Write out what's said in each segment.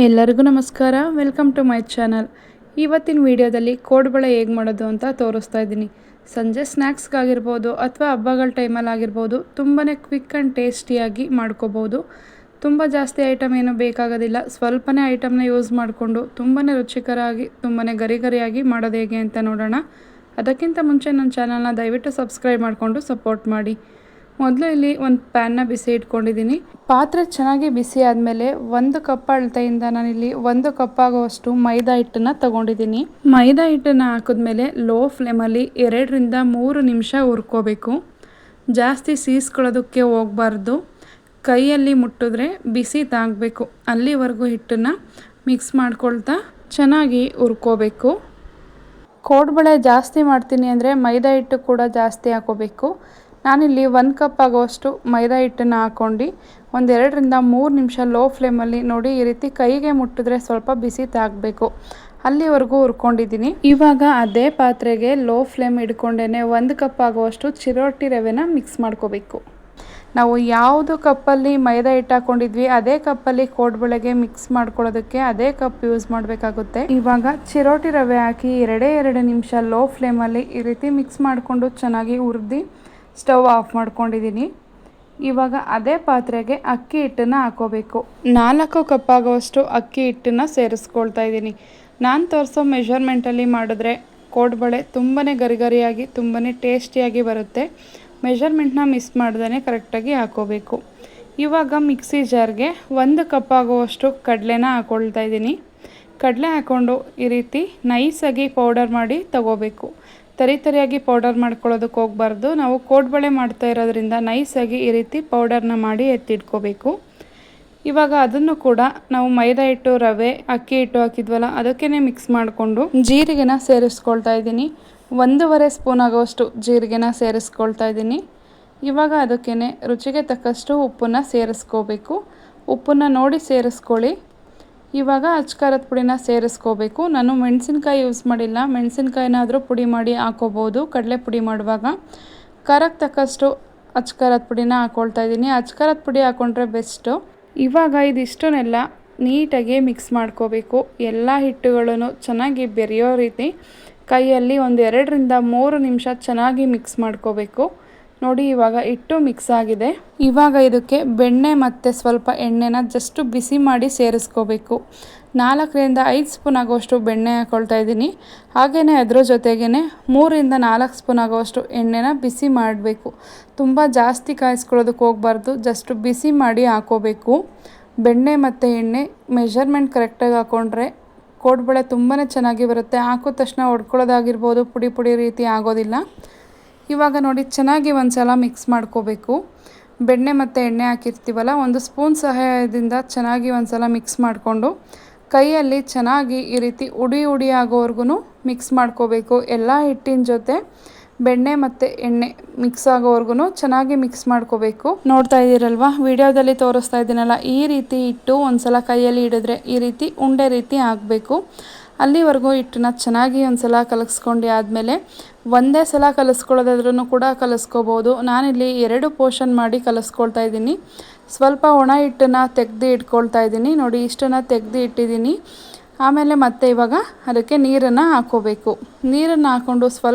ಎಲ್ಲರಿಗೂ ನಮಸ್ಕಾರ. Welcome to my channel. ಇವತ್ತಿನ ವಿಡಿಯೋದಲ್ಲಿ ಕೋಡ್ಬಳೆ ಹೇಗೆ ಮಾಡೋದು ಅಂತ ತೋರಿಸ್ತಾ ಇದ್ದೀನಿ. ಸಂಜೆ ಸ್ನ್ಯಾಕ್ಸ್ಗಾಗಿರ್ಬೋದು ಅಥವಾ ಹಬ್ಬಗಳ ಟೈಮಲ್ಲಿ ಆಗಿರ್ಬೋದು ತುಂಬಾ ಕ್ವಿಕ್ ಆ್ಯಂಡ್ ಟೇಸ್ಟಿಯಾಗಿ ಮಾಡ್ಕೋಬೋದು. ತುಂಬ ಜಾಸ್ತಿ ಐಟಮ್ ಏನು ಬೇಕಾಗೋದಿಲ್ಲ. ಸ್ವಲ್ಪನೇ ಐಟಮ್ನ ಯೂಸ್ ಮಾಡಿಕೊಂಡು ತುಂಬಾ ರುಚಿಕರವಾಗಿ ತುಂಬಾ ಗರಿಗರಿಯಾಗಿ ಮಾಡೋದು ಹೇಗೆ ಅಂತ ನೋಡೋಣ. ಅದಕ್ಕಿಂತ ಮುಂಚೆ ನನ್ನ ಚಾನಲ್ನ ದಯವಿಟ್ಟು ಸಬ್ಸ್ಕ್ರೈಬ್ ಮಾಡಿಕೊಂಡು ಸಪೋರ್ಟ್ ಮಾಡಿ. ಮೊದಲು ಇಲ್ಲಿ ಒಂದು ಪ್ಯಾನ್ನ ಬಿಸಿ ಇಟ್ಕೊಂಡಿದ್ದೀನಿ. ಪಾತ್ರೆ ಚೆನ್ನಾಗಿ ಬಿಸಿ ಆದಮೇಲೆ 1 ಕಪ್ ಅಳತೆಯಿಂದ ನಾನಿಲ್ಲಿ 1 ಕಪ್ ಆಗುವಷ್ಟು ಮೈದಾ ಹಿಟ್ಟನ್ನು ತಗೊಂಡಿದ್ದೀನಿ. ಮೈದಾ ಹಿಟ್ಟನ್ನು ಹಾಕಿದ್ಮೇಲೆ ಲೋ ಫ್ಲೇಮಲ್ಲಿ 2 ರಿಂದ 3 ನಿಮಿಷ ಹುರ್ಕೋಬೇಕು. ಜಾಸ್ತಿ ಸೀಸ್ಕೊಳ್ಳೋದಕ್ಕೆ ಹೋಗಬಾರ್ದು. ಕೈಯಲ್ಲಿ ಮುಟ್ಟಿದ್ರೆ ಬಿಸಿ ತಾಗಬೇಕು. ಅಲ್ಲಿವರೆಗೂ ಹಿಟ್ಟನ್ನು ಮಿಕ್ಸ್ ಮಾಡ್ಕೊಳ್ತಾ ಚೆನ್ನಾಗಿ ಹುರ್ಕೋಬೇಕು. ಕೋಡ್ಬಳೆ ಜಾಸ್ತಿ ಮಾಡ್ತೀನಿ ಅಂದರೆ ಮೈದಾ ಹಿಟ್ಟು ಕೂಡ ಜಾಸ್ತಿ ಹಾಕೋಬೇಕು. ನಾನಿಲ್ಲಿ 1 ಕಪ್ ಆಗುವಷ್ಟು ಮೈದಾ ಹಿಟ್ಟನ್ನು ಹಾಕ್ಕೊಂಡು 2 ರಿಂದ 3 ನಿಮಿಷ ಲೋ ಫ್ಲೇಮಲ್ಲಿ ನೋಡಿ ಈ ರೀತಿ ಕೈಗೆ ಮುಟ್ಟಿದ್ರೆ ಸ್ವಲ್ಪ ಬಿಸಿ ತಾಗಬೇಕು. ಅಲ್ಲಿವರೆಗೂ ಹುರ್ಕೊಂಡಿದ್ದೀನಿ. ಇವಾಗ ಅದೇ ಪಾತ್ರೆಗೆ ಲೋ ಫ್ಲೇಮ್ ಇಟ್ಕೊಂಡೇ 1 ಕಪ್ ಆಗುವಷ್ಟು ಚಿರೋಟಿ ರವೆನ ಮಿಕ್ಸ್ ಮಾಡ್ಕೋಬೇಕು. ನಾವು ಯಾವುದು ಕಪ್ಪಲ್ಲಿ ಮೈದಾ ಹಿಟ್ಟು ಹಾಕ್ಕೊಂಡಿದ್ವಿ ಅದೇ ಕಪ್ಪಲ್ಲಿ ಕೋಡ್ಬಳೆಗೆ ಮಿಕ್ಸ್ ಮಾಡ್ಕೊಳ್ಳೋದಕ್ಕೆ ಅದೇ ಕಪ್ ಯೂಸ್ ಮಾಡಬೇಕಾಗುತ್ತೆ. ಇವಾಗ ಚಿರೋಟಿ ರವೆ ಹಾಕಿ 2 ನಿಮಿಷ ಲೋ ಫ್ಲೇಮಲ್ಲಿ ಈ ರೀತಿ ಮಿಕ್ಸ್ ಮಾಡಿಕೊಂಡು ಚೆನ್ನಾಗಿ ಹುರಿದು ಸ್ಟವ್ ಆಫ್ ಮಾಡ್ಕೊಂಡಿದ್ದೀನಿ. ಇವಾಗ ಅದೇ ಪಾತ್ರೆಗೆ ಅಕ್ಕಿ ಹಿಟ್ಟನ್ನು ಹಾಕೋಬೇಕು. 4 ಕಪ್ ಆಗುವಷ್ಟು ಅಕ್ಕಿ ಹಿಟ್ಟನ್ನು ಸೇರಿಸ್ಕೊಳ್ತಾ ಇದ್ದೀನಿ. ನಾನು ತೋರಿಸೋ ಮೆಷರ್ಮೆಂಟಲ್ಲಿ ಮಾಡಿದ್ರೆ ಕೋಡ್ಬಳೆ ತುಂಬಾ ಗರಿಗರಿಯಾಗಿ ತುಂಬಾ ಟೇಸ್ಟಿಯಾಗಿ ಬರುತ್ತೆ. ಮೆಷರ್ಮೆಂಟ್ನ ಮಿಸ್ ಮಾಡ್ದೇ ಕರೆಕ್ಟಾಗಿ ಹಾಕೋಬೇಕು. ಇವಾಗ ಮಿಕ್ಸಿ ಜಾರ್ಗೆ 1 ಕಪ್ ಆಗುವಷ್ಟು ಕಡಲೆನ ಹಾಕ್ಕೊಳ್ತಾ ಇದ್ದೀನಿ. ಕಡಲೆ ಹಾಕ್ಕೊಂಡು ಈ ರೀತಿ ನೈಸಾಗಿ ಪೌಡರ್ ಮಾಡಿ ತಗೋಬೇಕು. ತರಿಯಾಗಿ ಪೌಡರ್ ಮಾಡ್ಕೊಳ್ಳೋದಕ್ಕೆ ಹೋಗಬಾರ್ದು. ನಾವು ಕೋಡ್ಬಳೆ ಮಾಡ್ತಾ ಇರೋದ್ರಿಂದ ನೈಸಾಗಿ ಈ ರೀತಿ ಪೌಡರ್ನ ಮಾಡಿ ಎತ್ತಿಟ್ಕೋಬೇಕು. ಇವಾಗ ಅದನ್ನು ಕೂಡ ನಾವು ಮೈದಾ ಹಿಟ್ಟು, ರವೆ, ಅಕ್ಕಿ ಹಿಟ್ಟು ಹಾಕಿದ್ವಲ್ಲ ಅದಕ್ಕೇ ಮಿಕ್ಸ್ ಮಾಡಿಕೊಂಡು ಜೀರಿಗೆನ ಸೇರಿಸ್ಕೊಳ್ತಾ ಇದ್ದೀನಿ. 1.5 ಸ್ಪೂನ್ ಆಗುವಷ್ಟು ಜೀರಿಗೆನ ಸೇರಿಸ್ಕೊಳ್ತಾ ಇದ್ದೀನಿ. ಇವಾಗ ಅದಕ್ಕೇ ರುಚಿಗೆ ತಕ್ಕಷ್ಟು ಉಪ್ಪನ್ನು ಸೇರಿಸ್ಕೋಬೇಕು. ಉಪ್ಪನ್ನು ನೋಡಿ ಸೇರಿಸ್ಕೊಳ್ಳಿ. ಇವಾಗ ಅಚ್ಕಾರದ ಪುಡಿನ ಸೇರಿಸ್ಕೋಬೇಕು. ನಾನು ಮೆಣಸಿನ್ಕಾಯಿ ಯೂಸ್ ಮಾಡಿಲ್ಲ. ಮೆಣಸಿನ್ಕಾಯಿನಾದರೂ ಪುಡಿ ಮಾಡಿ ಹಾಕೋಬೋದು ಕಡಲೆ ಪುಡಿ ಮಾಡುವಾಗ. ಖಾರಕ್ಕೆ ತಕ್ಕಷ್ಟು ಅಚ್ಕಾರದ ಪುಡಿನ ಹಾಕ್ಕೊಳ್ತಾ ಇದ್ದೀನಿ. ಅಚ್ಕಾರದ ಪುಡಿ ಹಾಕ್ಕೊಂಡ್ರೆ ಬೆಸ್ಟು. ಇವಾಗ ಇದಿಷ್ಟನ್ನೆಲ್ಲ ನೀಟಾಗಿ ಮಿಕ್ಸ್ ಮಾಡ್ಕೋಬೇಕು. ಎಲ್ಲ ಹಿಟ್ಟುಗಳನ್ನು ಚೆನ್ನಾಗಿ ಬೆರೆಯೋ ರೀತಿ ಕೈಯಲ್ಲಿ 2 ರಿಂದ 3 ನಿಮಿಷ ಚೆನ್ನಾಗಿ ಮಿಕ್ಸ್ ಮಾಡ್ಕೋಬೇಕು. ನೋಡಿ ಇವಾಗ ಹಿಟ್ಟು ಮಿಕ್ಸ್ ಆಗಿದೆ. ಇವಾಗ ಇದಕ್ಕೆ ಬೆಣ್ಣೆ ಮತ್ತು ಸ್ವಲ್ಪ ಎಣ್ಣೆನ ಜಸ್ಟ್ ಬಿಸಿ ಮಾಡಿ ಸೇರಿಸ್ಕೋಬೇಕು. 4 ರಿಂದ 5 ಸ್ಪೂನ್ ಆಗುವಷ್ಟು ಬೆಣ್ಣೆ ಹಾಕ್ಕೊಳ್ತಾ ಇದ್ದೀನಿ. ಹಾಗೆಯೇ ಅದರ ಜೊತೆಗೇ 3 ರಿಂದ 4 ಸ್ಪೂನ್ ಆಗುವಷ್ಟು ಎಣ್ಣೆನ ಬಿಸಿ ಮಾಡಬೇಕು. ತುಂಬ ಜಾಸ್ತಿ ಕಾಯಿಸ್ಕೊಳ್ಳೋದಕ್ಕೆ ಹೋಗಬಾರ್ದು. ಜಸ್ಟ್ ಬಿಸಿ ಮಾಡಿ ಹಾಕೋಬೇಕು. ಬೆಣ್ಣೆ ಮತ್ತು ಎಣ್ಣೆ ಮೆಷರ್ಮೆಂಟ್ ಕರೆಕ್ಟಾಗಿ ಹಾಕ್ಕೊಂಡ್ರೆ ಕೋಡ್ಬಳೆ ತುಂಬಾ ಚೆನ್ನಾಗಿ ಬರುತ್ತೆ. ಹಾಕಿದ ತಕ್ಷಣ ಹೊಡ್ಕೊಳ್ಳೋದಾಗಿರ್ಬೋದು, ಪುಡಿ ರೀತಿ ಆಗೋದಿಲ್ಲ. ಇವಾಗ ನೋಡಿ ಚೆನ್ನಾಗಿ ಒಂದು ಸಲ ಮಿಕ್ಸ್ ಮಾಡ್ಕೋಬೇಕು. ಬೆಣ್ಣೆ ಮತ್ತು ಎಣ್ಣೆ ಹಾಕಿರ್ತೀವಲ್ಲ, 1 ಸ್ಪೂನ್ ಸಹಾಯದಿಂದ ಚೆನ್ನಾಗಿ ಒಂದು ಸಲ ಮಿಕ್ಸ್ ಮಾಡಿಕೊಂಡು ಕೈಯಲ್ಲಿ ಚೆನ್ನಾಗಿ ಈ ರೀತಿ ಉಡಿ ಆಗೋವರೆಗೂ ಮಿಕ್ಸ್ ಮಾಡ್ಕೋಬೇಕು. ಎಲ್ಲ ಹಿಟ್ಟಿನ ಜೊತೆ ಬೆಣ್ಣೆ ಮತ್ತು ಎಣ್ಣೆ ಮಿಕ್ಸ್ ಆಗೋವರೆಗೂ ಚೆನ್ನಾಗಿ ಮಿಕ್ಸ್ ಮಾಡ್ಕೋಬೇಕು. ನೋಡ್ತಾ ಇದ್ದೀರಲ್ವ, ವಿಡಿಯೋದಲ್ಲಿ ತೋರಿಸ್ತಾ ಇದ್ದೀನಲ್ಲ, ಈ ರೀತಿ ಹಿಟ್ಟು ಒಂದು ಸಲ ಕೈಯಲ್ಲಿ ಹಿಡಿದ್ರೆ ಈ ರೀತಿ ಉಂಡೆ ರೀತಿ ಆಗಬೇಕು. ಅಲ್ಲಿವರೆಗೂ ಹಿಟ್ಟನ್ನ ಚೆನ್ನಾಗಿ ಒಂದು ಸಲ ಕಲಸ್ಕೊಂಡು ಆದಮೇಲೆ ಒಂದೇ ಸಲ ಕಲಿಸ್ಕೊಳ್ಳೋದಾದ್ರೂ ಕೂಡ ಕಲಿಸ್ಕೋಬೋದು. ನಾನಿಲ್ಲಿ 2 ಪೋರ್ಷನ್ ಮಾಡಿ ಕಲಿಸ್ಕೊಳ್ತಾ ಇದ್ದೀನಿ. ಸ್ವಲ್ಪ ಒಣ ಹಿಟ್ಟನ್ನು ತೆಗೆದು ಇಟ್ಕೊಳ್ತಾ ಇದ್ದೀನಿ. ನೋಡಿ ಇಷ್ಟನ್ನು ತೆಗೆದು ಇಟ್ಟಿದ್ದೀನಿ. ಆಮೇಲೆ ಮತ್ತೆ ಇವಾಗ ಅದಕ್ಕೆ ನೀರನ್ನು ಹಾಕ್ಕೋಬೇಕು. ನೀರನ್ನು ಹಾಕ್ಕೊಂಡು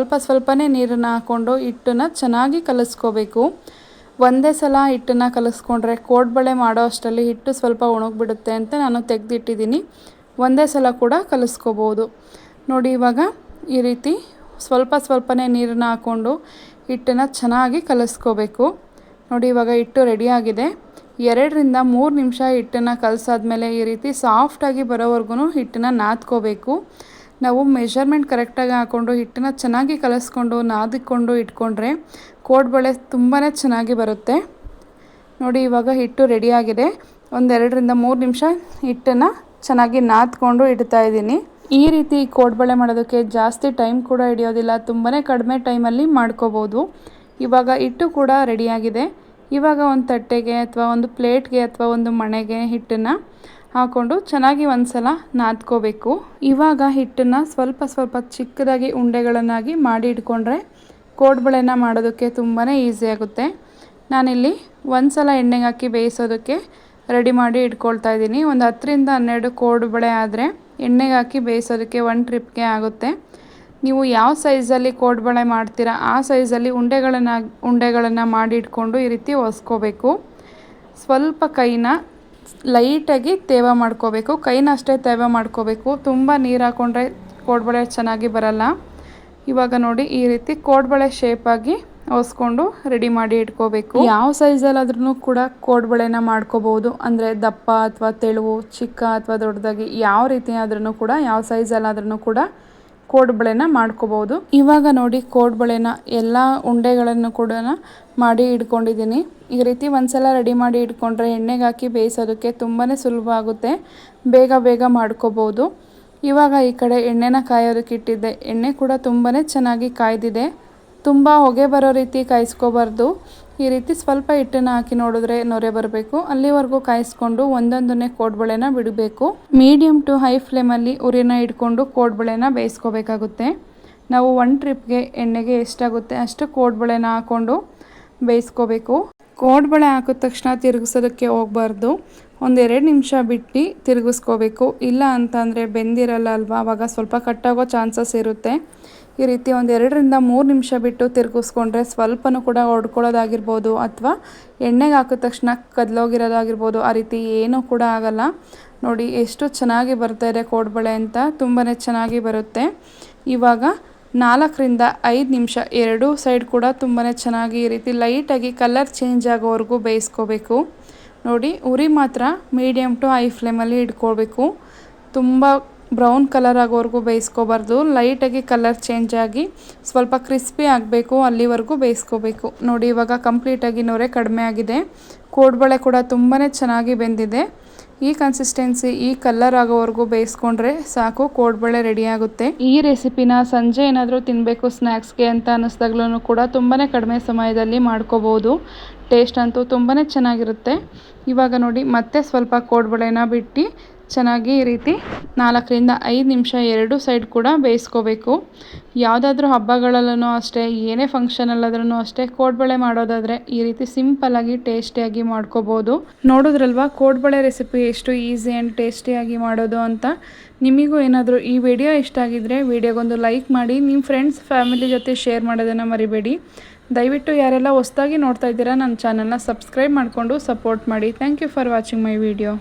ಸ್ವಲ್ಪನೇ ನೀರನ್ನು ಹಾಕ್ಕೊಂಡು ಹಿಟ್ಟನ್ನು ಚೆನ್ನಾಗಿ ಕಲಿಸ್ಕೋಬೇಕು. ಒಂದೇ ಸಲ ಹಿಟ್ಟನ್ನು ಕಲಿಸ್ಕೊಂಡ್ರೆ ಕೋಡ್ಬಳೆ ಮಾಡೋ ಅಷ್ಟರಲ್ಲಿ ಹಿಟ್ಟು ಸ್ವಲ್ಪ ಒಣಗಿಬಿಡುತ್ತೆ ಅಂತ ನಾನು ತೆಗೆದಿಟ್ಟಿದ್ದೀನಿ. ಒಂದೇ ಸಲ ಕೂಡ ಕಲಿಸ್ಕೋಬೋದು. ನೋಡಿ ಇವಾಗ ಈ ರೀತಿ ಸ್ವಲ್ಪನೇ ನೀರನ್ನು ಹಾಕ್ಕೊಂಡು ಹಿಟ್ಟನ್ನು ಚೆನ್ನಾಗಿ ಕಲಿಸ್ಕೋಬೇಕು. ನೋಡಿ ಇವಾಗ ಹಿಟ್ಟು ರೆಡಿಯಾಗಿದೆ. 2 ರಿಂದ 3 ನಿಮಿಷ ಹಿಟ್ಟನ್ನು ಕಲಸಾದ್ಮೇಲೆ ಈ ರೀತಿ ಸಾಫ್ಟಾಗಿ ಬರೋವರೆಗೂ ಹಿಟ್ಟನ್ನು ನಾದ್ಕೋಬೇಕು. ನಾವು ಮೆಷರ್ಮೆಂಟ್ ಕರೆಕ್ಟಾಗಿ ಹಾಕ್ಕೊಂಡು ಹಿಟ್ಟನ್ನು ಚೆನ್ನಾಗಿ ಕಲಿಸ್ಕೊಂಡು ನಾದಿಕೊಂಡು ಇಟ್ಕೊಂಡ್ರೆ ಕೋಡ್ಬಳೆ ತುಂಬಾ ಚೆನ್ನಾಗಿ ಬರುತ್ತೆ. ನೋಡಿ ಇವಾಗ ಹಿಟ್ಟು ರೆಡಿಯಾಗಿದೆ. 2 ರಿಂದ 3 ನಿಮಿಷ ಹಿಟ್ಟನ್ನು ಚೆನ್ನಾಗಿ ನಾದ್ಕೊಂಡು ಇಡ್ತಾ ಇದ್ದೀನಿ. ಈ ರೀತಿ ಕೋಡ್ಬಳೆ ಮಾಡೋದಕ್ಕೆ ಜಾಸ್ತಿ ಟೈಮ್ ಕೂಡ ಹಿಡಿಯೋದಿಲ್ಲ. ತುಂಬಾ ಕಡಿಮೆ ಟೈಮಲ್ಲಿ ಮಾಡ್ಕೋಬೋದು. ಇವಾಗ ಹಿಟ್ಟು ಕೂಡ ರೆಡಿಯಾಗಿದೆ. ಇವಾಗ ಒಂದು ತಟ್ಟೆಗೆ ಅಥವಾ ಒಂದು ಪ್ಲೇಟ್ಗೆ ಅಥವಾ ಒಂದು ಮಣೆಗೆ ಹಿಟ್ಟನ್ನು ಹಾಕ್ಕೊಂಡು ಚೆನ್ನಾಗಿ ಒಂದು ಸಲ ನಾದ್ಕೋಬೇಕು. ಇವಾಗ ಹಿಟ್ಟನ್ನು ಸ್ವಲ್ಪ ಚಿಕ್ಕದಾಗಿ ಉಂಡೆಗಳನ್ನಾಗಿ ಮಾಡಿ ಇಟ್ಕೊಂಡ್ರೆ ಕೋಡ್ಬಳೆನ ಮಾಡೋದಕ್ಕೆ ತುಂಬಾ ಈಸಿ ಆಗುತ್ತೆ. ನಾನಿಲ್ಲಿ ಒಂದು ಸಲ ಎಣ್ಣೆಗೆ ಹಾಕಿ ಬೇಯಿಸೋದಕ್ಕೆ ರೆಡಿ ಮಾಡಿ ಇಟ್ಕೊಳ್ತಾ ಇದ್ದೀನಿ. ಒಂದು 10ರಿಂದ 12 ಕೋಡುಬಳೆ ಆದರೆ ಎಣ್ಣೆಗೆ ಹಾಕಿ ಬೇಯಿಸೋದಕ್ಕೆ ಒಂದು ಟ್ರಿಪ್ಗೆ ಆಗುತ್ತೆ. ನೀವು ಯಾವ ಸೈಜಲ್ಲಿ ಕೋಡುಬಳೆ ಮಾಡ್ತೀರಾ ಆ ಸೈಜಲ್ಲಿ ಉಂಡೆಗಳನ್ನು ಮಾಡಿ ಇಟ್ಕೊಂಡು ಈ ರೀತಿ ಒರೆಸ್ಕೋಬೇಕು. ಸ್ವಲ್ಪ ಕೈನ ಲೈಟಾಗಿ ತೇವ ಮಾಡ್ಕೋಬೇಕು. ಕೈನ ಅಷ್ಟೇ ತೇವ ಮಾಡ್ಕೋಬೇಕು. ತುಂಬ ನೀರು ಹಾಕ್ಕೊಂಡ್ರೆ ಕೋಡುಬಳೆ ಚೆನ್ನಾಗಿ ಬರಲ್ಲ. ಇವಾಗ ನೋಡಿ ಈ ರೀತಿ ಕೋಡುಬಳೆ ಶೇಪಾಗಿ ಒರೆಸ್ಕೊಂಡು ರೆಡಿ ಮಾಡಿ ಇಟ್ಕೋಬೇಕು. ಯಾವ ಸೈಜಲ್ಲಾದ್ರೂ ಕೂಡ ಕೋಡುಬಳೆನ ಮಾಡ್ಕೋಬೋದು. ಅಂದರೆ ದಪ್ಪ ಅಥವಾ ತೆಳುವು, ಚಿಕ್ಕ ಅಥವಾ ದೊಡ್ಡದಾಗಿ ಯಾವ ರೀತಿ ಆದ್ರೂ ಕೂಡ, ಯಾವ ಸೈಜಲ್ಲಾದ್ರೂ ಕೂಡ ಕೋಡುಬಳೆನ ಮಾಡ್ಕೋಬೋದು. ಇವಾಗ ನೋಡಿ ಕೋಡುಬಳೆನ ಎಲ್ಲ ಉಂಡೆಗಳನ್ನು ಕೂಡ ಮಾಡಿ ಇಟ್ಕೊಂಡಿದ್ದೀನಿ. ಈ ರೀತಿ ಒಂದ್ಸಲ ರೆಡಿ ಮಾಡಿ ಇಟ್ಕೊಂಡ್ರೆ ಎಣ್ಣೆಗೆ ಹಾಕಿ ಬೇಯಿಸೋದಕ್ಕೆ ತುಂಬಾ ಸುಲಭ ಆಗುತ್ತೆ. ಬೇಗ ಮಾಡ್ಕೋಬೋದು. ಇವಾಗ ಈ ಕಡೆ ಎಣ್ಣೆನ ಕಾಯೋದಕ್ಕೆ ಇಟ್ಟಿದ್ದೆ. ಎಣ್ಣೆ ಕೂಡ ತುಂಬಾ ಚೆನ್ನಾಗಿ ಕಾಯ್ದಿದೆ. ತುಂಬ ಹೊಗೆ ಬರೋ ರೀತಿ ಕಾಯಿಸ್ಕೋಬಾರ್ದು. ಈ ರೀತಿ ಸ್ವಲ್ಪ ಹಿಟ್ಟನ್ನು ಹಾಕಿ ನೋಡಿದ್ರೆ ನೊರೆ ಬರಬೇಕು. ಅಲ್ಲಿವರೆಗೂ ಕಾಯಿಸ್ಕೊಂಡು ಒಂದೊಂದನ್ನೇ ಕೋಡುಬಳೆನ ಬಿಡಬೇಕು. ಮೀಡಿಯಮ್ ಟು ಹೈ ಫ್ಲೇಮಲ್ಲಿ ಉರಿನ ಇಟ್ಕೊಂಡು ಕೋಡುಬಳೆನ ಬೇಯಿಸ್ಕೋಬೇಕಾಗುತ್ತೆ. ನಾವು ಒಂದು ಟ್ರಿಪ್ಗೆ ಎಣ್ಣೆಗೆ ಎಷ್ಟಾಗುತ್ತೆ ಅಷ್ಟು ಕೋಡುಬಳೆನ ಹಾಕ್ಕೊಂಡು ಬೇಯಿಸ್ಕೋಬೇಕು. ಕೋಡುಬಳೆ ಹಾಕಿದ ತಕ್ಷಣ ತಿರುಗಿಸೋದಕ್ಕೆ ಹೋಗಬಾರ್ದು. 1-2 ನಿಮಿಷ ಬಿಟ್ಟು ತಿರುಗಿಸ್ಕೋಬೇಕು. ಇಲ್ಲ ಅಂತಂದರೆ ಬೆಂದಿರಲ್ಲ ಅಲ್ವಾ, ಆವಾಗ ಸ್ವಲ್ಪ ಕಟ್ಟಾಗೋ ಚಾನ್ಸಸ್ ಇರುತ್ತೆ. ಈ ರೀತಿ 1-2-3 ನಿಮಿಷ ಬಿಟ್ಟು ತಿರುಗಿಸ್ಕೊಂಡ್ರೆ ಸ್ವಲ್ಪನೂ ಕೂಡ ಹೊಡ್ಕೊಳ್ಳೋದಾಗಿರ್ಬೋದು ಅಥವಾ ಎಣ್ಣೆಗೆ ಹಾಕಿದ ತಕ್ಷಣ ಕದಲೋಗಿರೋದಾಗಿರ್ಬೋದು, ಆ ರೀತಿ ಏನೂ ಕೂಡ ಆಗಲ್ಲ. ನೋಡಿ ಎಷ್ಟು ಚೆನ್ನಾಗಿ ಬರ್ತಾ ಇದೆ ಕೋಡುಬಳೆ ಅಂತ, ತುಂಬಾ ಚೆನ್ನಾಗಿ ಬರುತ್ತೆ. ಇವಾಗ 4-5 ನಿಮಿಷ ಎರಡೂ ಸೈಡ್ ಕೂಡ ತುಂಬಾ ಚೆನ್ನಾಗಿ ಈ ರೀತಿ ಲೈಟಾಗಿ ಕಲರ್ ಚೇಂಜ್ ಆಗೋವರೆಗೂ ಬೇಯಿಸ್ಕೋಬೇಕು. ನೋಡಿ ಉರಿ ಮಾತ್ರ ಮೀಡಿಯಮ್ ಟು ಹೈ ಫ್ಲೇಮಲ್ಲಿ ಇಟ್ಕೊಳ್ಬೇಕು. ತುಂಬ ಬ್ರೌನ್ ಕಲರ್ ಆಗೋವರೆಗೂ ಬೇಯಿಸ್ಕೋಬಾರ್ದು. ಲೈಟಾಗಿ ಕಲರ್ ಚೇಂಜ್ ಆಗಿ ಸ್ವಲ್ಪ ಕ್ರಿಸ್ಪಿ ಆಗಬೇಕು, ಅಲ್ಲಿವರೆಗೂ ಬೇಯಿಸ್ಕೋಬೇಕು. ನೋಡಿ ಇವಾಗ ಕಂಪ್ಲೀಟಾಗಿ ನೊರೆ ಕಡಿಮೆ ಆಗಿದೆ. ಕೋಡುಬಳೆ ಕೂಡ ತುಂಬಾ ಚೆನ್ನಾಗಿ ಬೆಂದಿದೆ. ಈ ಕನ್ಸಿಸ್ಟೆನ್ಸಿ, ಈ ಕಲರ್ ಆಗೋವರೆಗೂ ಬೇಯಿಸ್ಕೊಂಡ್ರೆ ಸಾಕು, ಕೋಡುಬಳೆ ರೆಡಿ ಆಗುತ್ತೆ. ಈ ರೆಸಿಪಿನ ಸಂಜೆ ಏನಾದರೂ ತಿನ್ನಬೇಕು ಸ್ನ್ಯಾಕ್ಸ್ಗೆ ಅಂತ ಅನ್ನಿಸ್ದಾಗ್ಲೂ ಕೂಡ ತುಂಬಾ ಕಡಿಮೆ ಸಮಯದಲ್ಲಿ ಮಾಡ್ಕೋಬೋದು. ಟೇಸ್ಟ್ ಅಂತೂ ತುಂಬಾ ಚೆನ್ನಾಗಿರುತ್ತೆ. ಇವಾಗ ನೋಡಿ ಮತ್ತೆ ಸ್ವಲ್ಪ ಕೋಡುಬಳೆನ ಬಿಟ್ಟು ಚೆನ್ನಾಗಿ ಈ ರೀತಿ 4-5 ನಿಮಿಷ ಎರಡೂ ಸೈಡ್ ಕೂಡ ಬೇಯಿಸ್ಕೋಬೇಕು. ಯಾವುದಾದ್ರೂ ಹಬ್ಬಗಳಲ್ಲೂ ಅಷ್ಟೇ, ಏನೇ ಫಂಕ್ಷನಲ್ಲಾದ್ರೂ ಅಷ್ಟೇ ಕೋಡುಬಳೆ ಮಾಡೋದಾದರೆ ಈ ರೀತಿ ಸಿಂಪಲ್ಲಾಗಿ ಟೇಸ್ಟಿಯಾಗಿ ಮಾಡ್ಕೋಬೋದು. ನೋಡಿದ್ರಲ್ವಾ ಕೋಡುಬಳೆ ರೆಸಿಪಿ ಎಷ್ಟು ಈಸಿ ಆ್ಯಂಡ್ ಟೇಸ್ಟಿಯಾಗಿ ಮಾಡೋದು ಅಂತ. ನಿಮಗೂ ಏನಾದರೂ ಈ ವಿಡಿಯೋ ಇಷ್ಟ ಆಗಿದ್ದರೆ ವಿಡಿಯೋಗೊಂದು ಲೈಕ್ ಮಾಡಿ, ನಿಮ್ಮ ಫ್ರೆಂಡ್ಸ್ ಫ್ಯಾಮಿಲಿ ಜೊತೆ ಶೇರ್ ಮಾಡೋದನ್ನು ಮರಿಬೇಡಿ. ದಯವಿಟ್ಟು ಯಾರೆಲ್ಲ ಹೊಸದಾಗಿ ನೋಡ್ತಾ ಇದ್ದೀರಾ ನನ್ನ ಚಾನಲ್ನ ಸಬ್ಸ್ಕ್ರೈಬ್ ಮಾಡಿಕೊಂಡು ಸಪೋರ್ಟ್ ಮಾಡಿ. Thank you for watching my video.